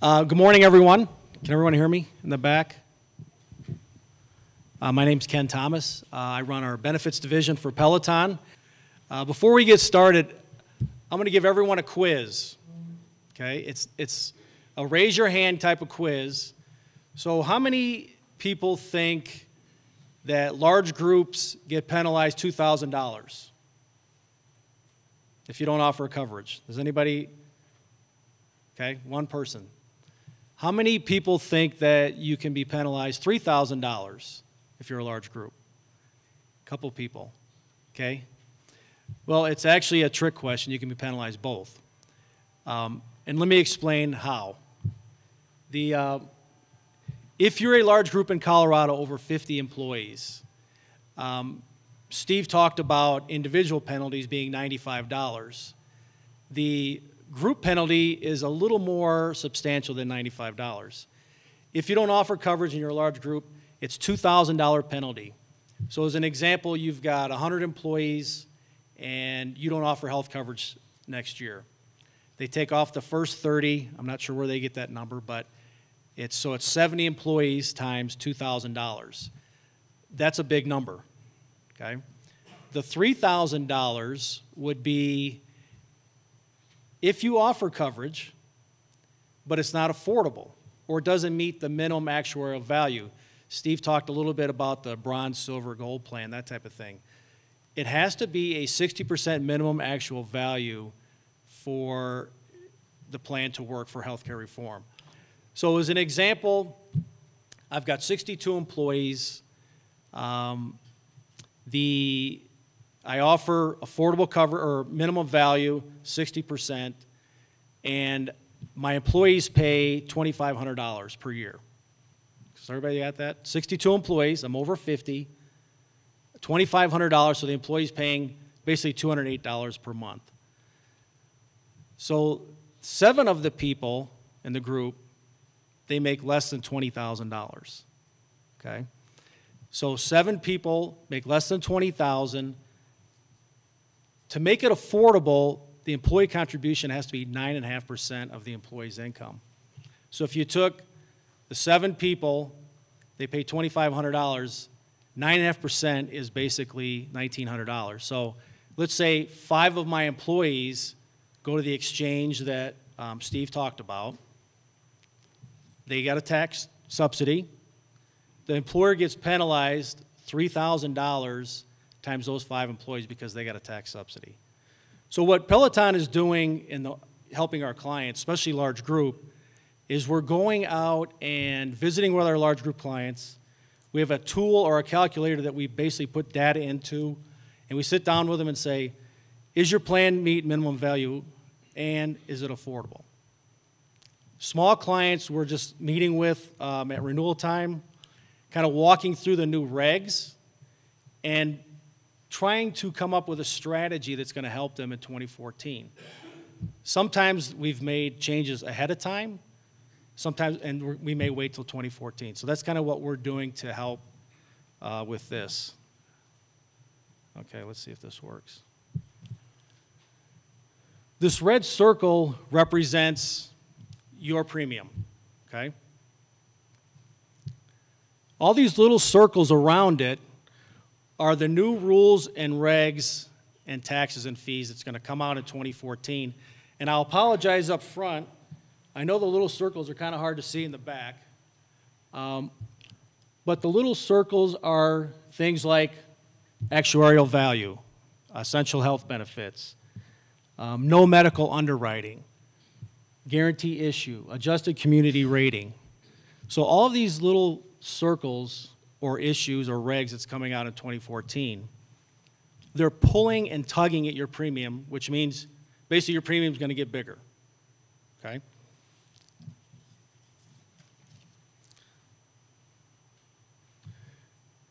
Good morning, everyone. Can everyone hear me in the back? My name's Ken Thomas. I run our benefits division for Peliton. Before we get started, I'm going to give everyone a quiz. Okay, it's a raise your hand type of quiz. So how many people think that large groups get penalized $2,000 if you don't offer coverage? Does anybody? Okay, one person. How many people think that you can be penalized $3,000 if you're a large group? A couple people. Okay. Well, it's actually a trick question. You can be penalized both. And let me explain how. If you're a large group in Colorado, over 50 employees, Steve talked about individual penalties being $95. The group penalty is a little more substantial than $95. If you don't offer coverage in your large group, it's $2,000 penalty. So as an example, you've got 100 employees and you don't offer health coverage next year. They take off the first 30. I'm not sure where they get that number, but it's 70 employees times $2,000. That's a big number, okay? The $3,000 would be if you offer coverage, but it's not affordable or doesn't meet the minimum actuarial value. Steve talked a little bit about the bronze, silver, gold plan, that type of thing. It has to be a 60% minimum actual value for the plan to work for healthcare reform. So as an example, I've got 62 employees. I offer affordable cover or minimum value, 60%, and my employees pay $2,500 per year. So everybody got that? 62 employees, I'm over 50, $2,500, so the employee's paying basically $208 per month. So 7 of the people in the group, they make less than $20,000, okay? So 7 people make less than $20,000. To make it affordable, the employee contribution has to be 9.5% of the employee's income. So if you took the 7 people, they pay $2,500, 9.5% is basically $1,900. So let's say 5 of my employees go to the exchange that Steve talked about. They got a tax subsidy. The employer gets penalized $3,000 times those 5 employees because they got a tax subsidy. So what Peliton is doing in helping our clients, especially large group, is we're going out and visiting with our large group clients. We have a tool or a calculator that we basically put data into, and we sit down with them and say, is your plan meet minimum value, and is it affordable? Small clients we're just meeting with at renewal time, kind of walking through the new regs, and trying to come up with a strategy that's going to help them in 2014. Sometimes we've made changes ahead of time, sometimes, and we may wait till 2014. So that's kind of what we're doing to help with this. Okay, let's see if this works. This red circle represents your premium, okay? All these little circles around it are the new rules and regs and taxes and fees that's going to come out in 2014. And I'll apologize up front. I know the little circles are kind of hard to see in the back. But the little circles are things like actuarial value, essential health benefits, no medical underwriting, guarantee issue, adjusted community rating. So all of these little circles or issues or regs that's coming out in 2014, they're pulling and tugging at your premium, which means basically your premium is going to get bigger, okay?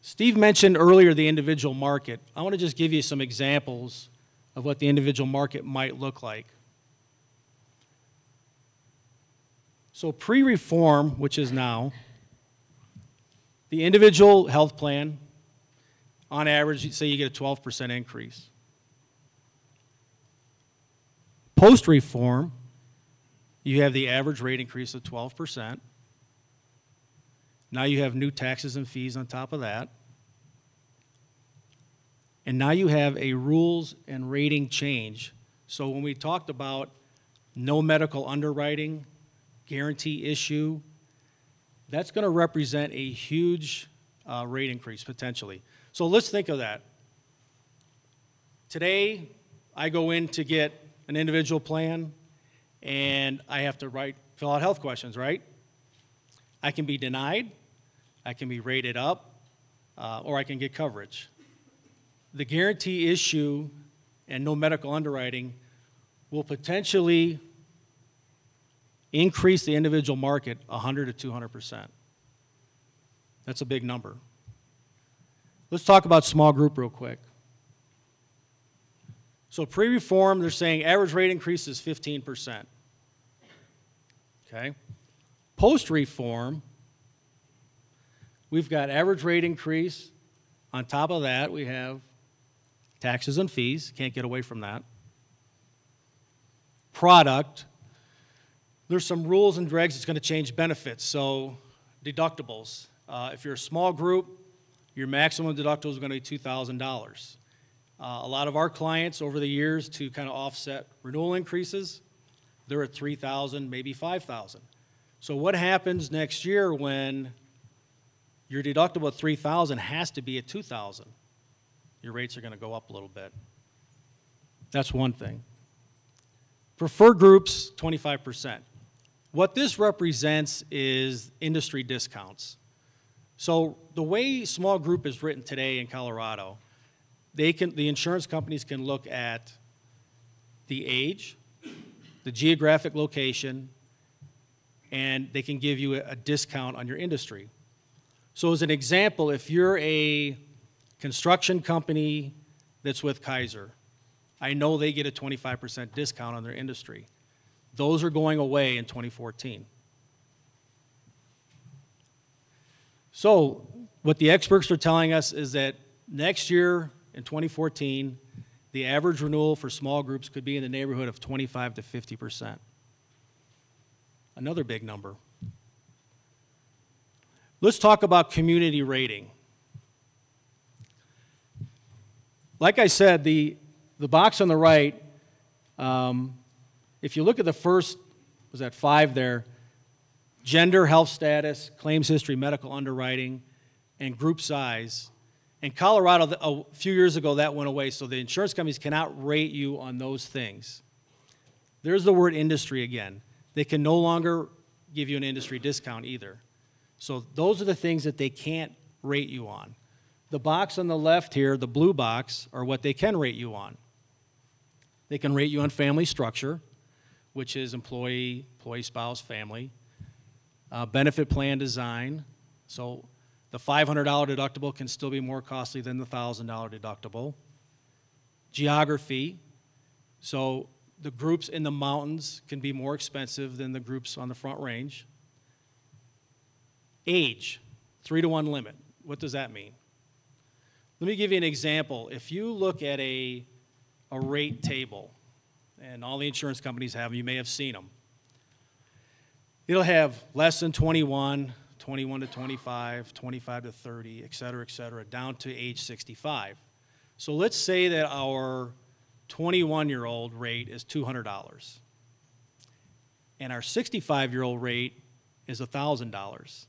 Steve mentioned earlier the individual market. I want to just give you some examples of what the individual market might look like. So pre-reform, which is now, the individual health plan, on average, say you get a 12% increase. Post-reform, You have the average rate increase of 12%. Now you have new taxes and fees on top of that. And now you have a rules and rating change. So when we talked about no medical underwriting, guarantee issue, that's going to represent a huge rate increase potentially. So let's think of that. Today, I go in to get an individual plan, and I have to fill out health questions, right? I can be denied, I can be rated up, or I can get coverage. The guarantee issue and no medical underwriting will potentially increase the individual market 100 to 200%. That's a big number. Let's talk about small group real quick. So pre-reform, they're saying average rate increase is 15%. Okay? Post-reform, we've got average rate increase. On top of that, we have taxes and fees. Can't get away from that. Product. There's some rules and regs that's going to change benefits. So deductibles. If you're a small group, your maximum deductible is going to be $2,000. A lot of our clients over the years, to kind of offset renewal increases, they're at $3,000, maybe $5,000. So what happens next year when your deductible at $3,000 has to be at $2,000? Your rates are going to go up a little bit. That's one thing. Preferred groups, 25%. What this represents is industry discounts. So the way small group is written today in Colorado, the insurance companies can look at the age, the geographic location, and they can give you a discount on your industry. So as an example, if you're a construction company that's with Kaiser, I know they get a 25% discount on their industry. Those are going away in 2014. So what the experts are telling us is that next year in 2014, the average renewal for small groups could be in the neighborhood of 25 to 50%. Another big number. Let's talk about community rating. Like I said, the box on the right, if you look at the first, was that 5 there, gender, health status, claims history, medical underwriting, and group size. In Colorado, a few years ago, that went away, so the insurance companies cannot rate you on those things. There's the word industry again. They can no longer give you an industry discount either. So those are the things that they can't rate you on. The box on the left here, the blue box, are what they can rate you on. They can rate you on family structure, which is employee, spouse, family. Benefit plan design. So the $500 deductible can still be more costly than the $1,000 deductible. Geography. So the groups in the mountains can be more expensive than the groups on the Front Range. Age, 3-to-1 limit. What does that mean? Let me give you an example. If you look at a rate table, and all the insurance companies have them, you may have seen them. It'll have less than 21, 21 to 25, 25 to 30, et cetera, down to age 65. So let's say that our 21-year-old rate is $200, and our 65-year-old rate is $1,000.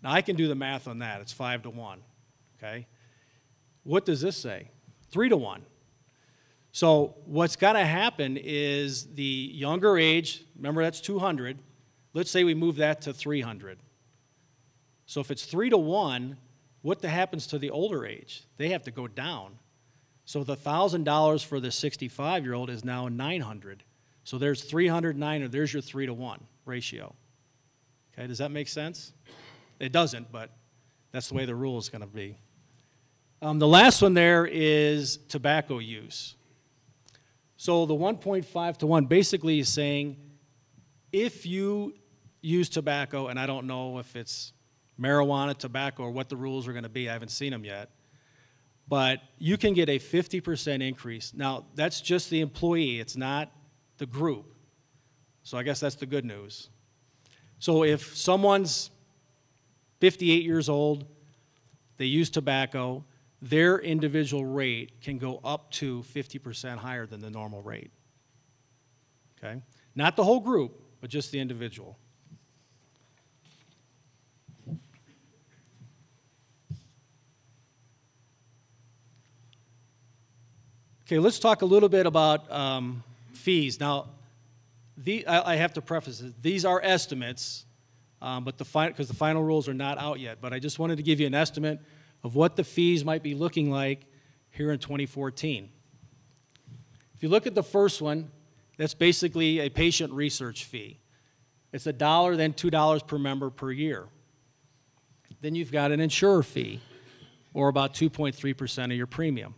Now, I can do the math on that. It's 5-to-1, okay? What does this say? 3-to-1. So what's got to happen is the younger age, remember that's 200, let's say we move that to 300. So if it's 3-to-1, what happens to the older age? They have to go down. So the $1,000 for the 65-year-old is now $900. So there's 300, 900, there's your 3-to-1 ratio. Okay, does that make sense? It doesn't, but that's the way the rule is going to be. The last one there is tobacco use. So the 1.5-to-1 basically is saying if you use tobacco, and I don't know if it's marijuana, tobacco, or what the rules are going to be, I haven't seen them yet, but you can get a 50% increase. Now, that's just the employee, it's not the group. So I guess that's the good news. So if someone's 58 years old, they use tobacco, their individual rate can go up to 50% higher than the normal rate. Okay? Not the whole group, but just the individual. Okay, let's talk a little bit about fees. Now, I have to preface it. These are estimates, but because the final rules are not out yet. But I just wanted to give you an estimate of what the fees might be looking like here in 2014. If you look at the first one, that's basically a patient research fee. It's $1, then $2 per member per year. Then you've got an insurer fee, or about 2.3% of your premium.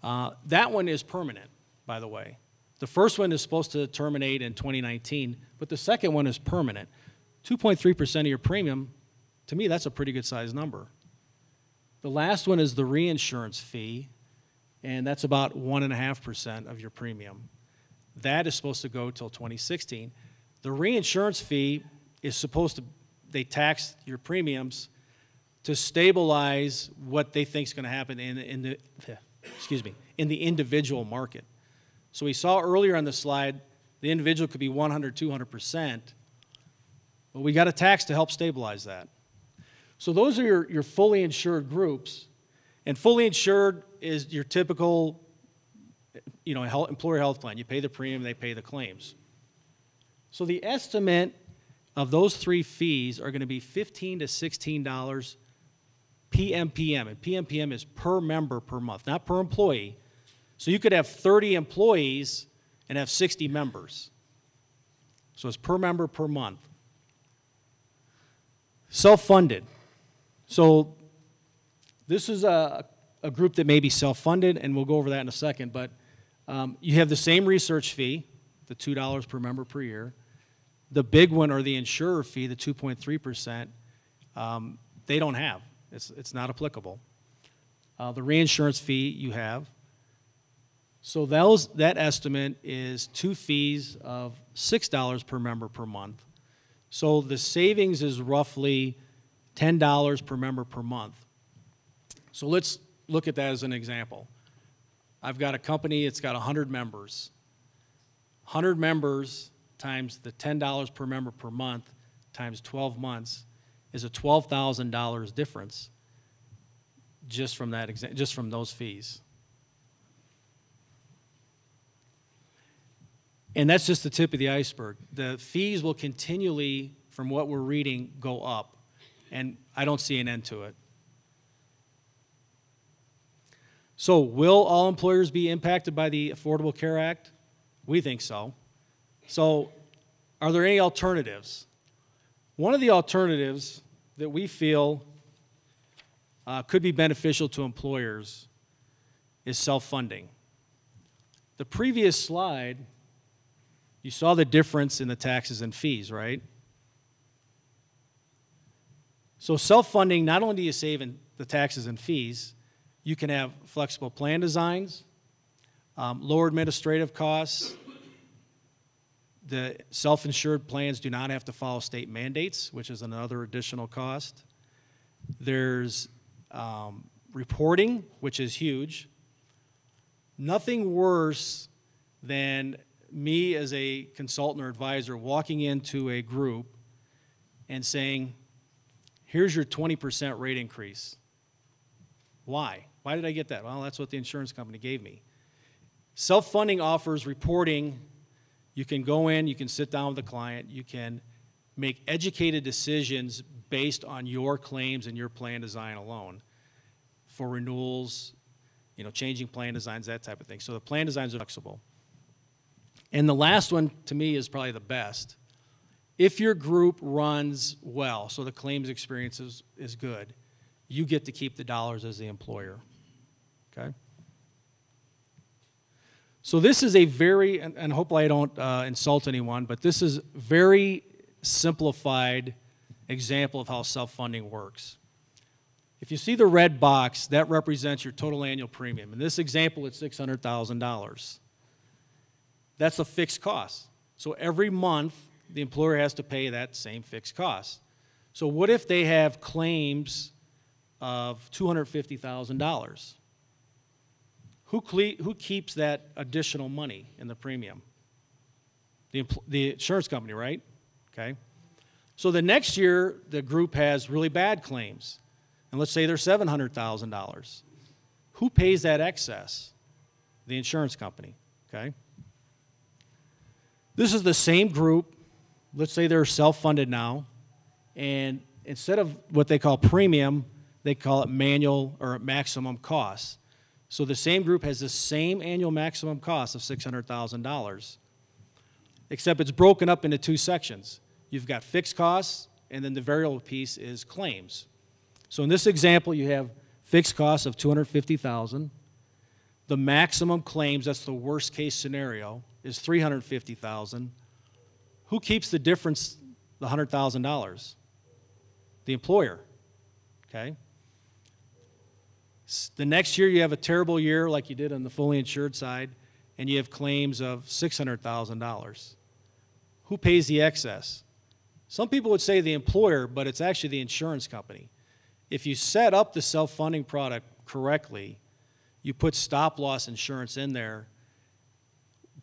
That one is permanent, by the way. The first one is supposed to terminate in 2019, but the second one is permanent. 2.3% of your premium, to me, that's a pretty good sized number. The last one is the reinsurance fee, and that's about 1.5% of your premium. That is supposed to go till 2016. The reinsurance fee is supposed to, they tax your premiums to stabilize what they think is going to happen in the individual market. So we saw earlier on the slide, the individual could be 100, 200%, but we got a tax to help stabilize that. So those are your fully insured groups, and fully insured is your typical, employer health plan. You pay the premium, they pay the claims. So the estimate of those three fees are going to be $15 to $16 PMPM, and PMPM is per member per month, not per employee. So you could have 30 employees and have 60 members. So it's per member per month. Self-funded. So this is a group that may be self-funded, and we'll go over that in a second, but you have the same research fee, the $2 per member per year. The big one, or the insurer fee, the 2.3%, they don't have. It's not applicable. The reinsurance fee you have. So that estimate is two fees of $6 per member per month. So the savings is roughly $10 per member per month. So let's look at that as an example. I've got a company, it's got 100 members. 100 members times the $10 per member per month times 12 months is a $12,000 difference just from those fees. And that's just the tip of the iceberg. The fees will continually, from what we're reading, go up, and I don't see an end to it. So will all employers be impacted by the Affordable Care Act? We think so. So are there any alternatives? One of the alternatives that we feel could be beneficial to employers is self-funding. The previous slide, you saw the difference in the taxes and fees, right? So self-funding, not only do you save in the taxes and fees, you can have flexible plan designs, lower administrative costs. The self-insured plans do not have to follow state mandates, which is another additional cost. There's reporting, which is huge. Nothing worse than me as a consultant or advisor walking into a group and saying, here's your 20% rate increase. Why? Why did I get that? Well, that's what the insurance company gave me. Self-funding offers reporting. You can go in, you can sit down with the client, you can make educated decisions based on your claims and your plan design alone for renewals, changing plan designs, that type of thing. So the plan designs are flexible. And the last one, to me, is probably the best. If your group runs well, so the claims experience is good, you get to keep the dollars as the employer, okay? So this is a very, and hopefully I don't insult anyone, but this is very simplified example of how self-funding works. If you see the red box, that represents your total annual premium. In this example, it's $600,000. That's a fixed cost. So every month, the employer has to pay that same fixed cost. So what if they have claims of $250,000? Who keeps that additional money in the premium? The insurance company, right? Okay. So the next year, the group has really bad claims, and let's say they're $700,000. Who pays that excess? The insurance company, okay? This is the same group. Let's say they're self-funded now, and instead of what they call premium, they call it manual or maximum cost. So the same group has the same annual maximum cost of $600,000, except it's broken up into two sections. You've got fixed costs, and then the variable piece is claims. So in this example, you have fixed costs of $250,000. The maximum claims, that's the worst case scenario, is $350,000. Who keeps the difference, the $100,000? The employer, okay? The next year you have a terrible year like you did on the fully insured side, and you have claims of $600,000. Who pays the excess? Some people would say the employer, but it's actually the insurance company. If you set up the self-funding product correctly, you put stop-loss insurance in there.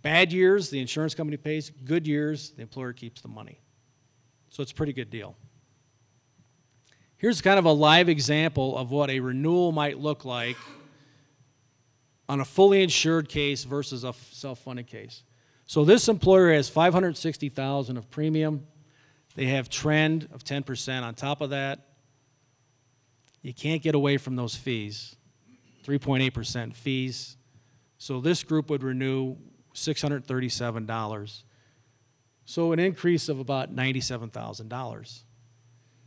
Bad years, the insurance company pays. Good years, the employer keeps the money. So it's a pretty good deal. Here's kind of a live example of what a renewal might look like on a fully insured case versus a self-funded case. So this employer has $560,000 of premium. They have trend of 10% on top of that. You can't get away from those fees, 3.8% fees. So this group would renew $637. So an increase of about $97,000.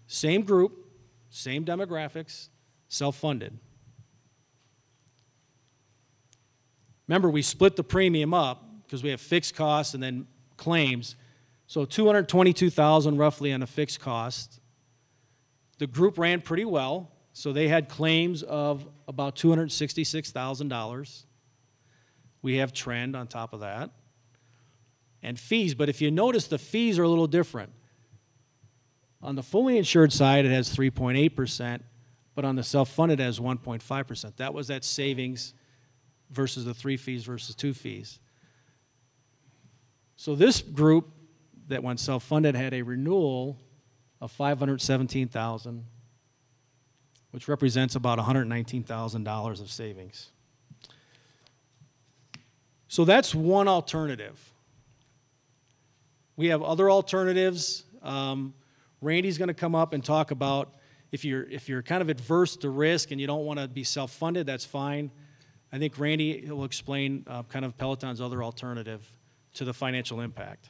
Same group, same demographics, self-funded. Remember, we split the premium up because we have fixed costs and then claims. So $222,000 roughly on a fixed cost. The group ran pretty well, so they had claims of about $266,000. We have trend on top of that. And fees, but if you notice, the fees are a little different. On the fully insured side, it has 3.8%, but on the self-funded, it has 1.5%. That was that savings versus the 3 fees versus 2 fees. So this group that went self-funded had a renewal of $517,000, which represents about $119,000 of savings. So that's one alternative. We have other alternatives. Randy's going to come up and talk about if you're kind of adverse to risk and you don't want to be self-funded, that's fine. I think Randy will explain kind of Peloton's other alternative to the financial impact.